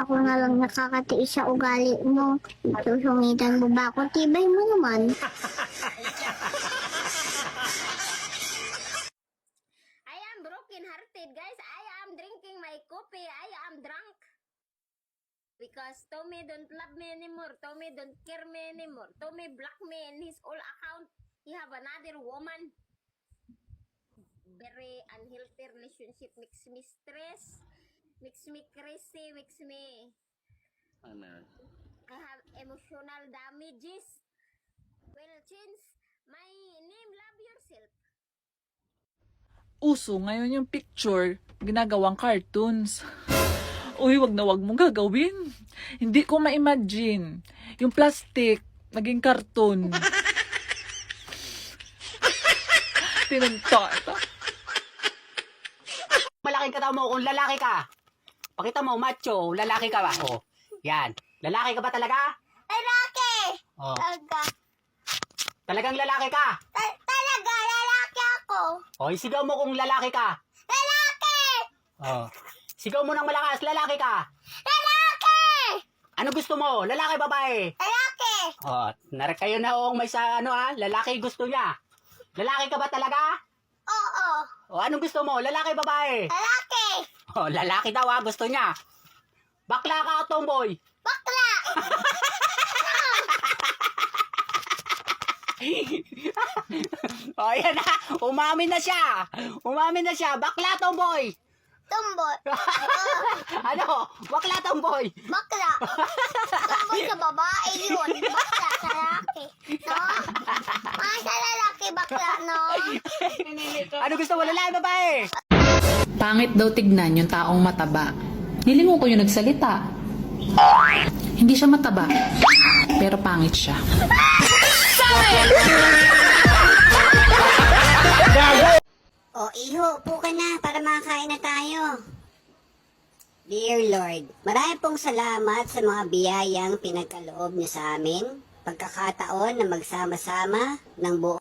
Ako na lang nakakatiis sa ugali mo. Susungitan mo ba ako? Tibay mo naman. I am broken hearted, guys. I am drinking my coffee. I am drunk. Because Tommy don't love me anymore. Tommy don't care me anymore. Tommy blocked me in his old account. He have another woman. Very unhealthy relationship. Makes me stress. Makes me crazy. Makes me... I have emotional damages. Well, change my name. Love yourself. Uso ngayon yung picture, ginagawang cartoons. Uy, wag na wag mong gagawin. Hindi ko ma-imagine. Yung plastic, naging karton. Tinunto ito. Malaking katawan mo kung lalaki ka. Pakita mo, macho, lalaki ka ba? Oh, yan. Lalaki ka ba talaga? Lalaki! Oh, Talaga. talagang lalaki ka. Talaga, lalaki ako. Oh, isigaw mo kung lalaki ka. Lalaki! Oh, sigaw mo ng malakas, lalaki ka. Lalaki! Ano gusto mo? Lalaki, babae? Lalaki! Oh, narik kayo na may sa lalaki gusto niya. Lalaki ka ba talaga? Oo. O, anong gusto mo? Lalaki, babae? Lalaki! Oh, lalaki daw gusto niya. Bakla ka, tomboy. Bakla! Oh, yan na. Umamin na siya. Umamin na siya. Bakla, tomboy. Tumbot. Ano? Bakla, tomboy. Bakla. Tumbot sa babae yun. Bakla sa lalaki. No? Sa lalaki bakla, no? Ano gusto mo? Lalaki, babae? Pangit daw tignan yung taong mataba. Nilingon ko yung nagsalita. Hindi siya mataba, pero pangit siya. O, iho, upo ka na para makakain na tayo. Dear Lord, marami pong salamat sa mga biyayang pinagkaloob niyo sa amin, pagkakataon na magsama-sama ng buong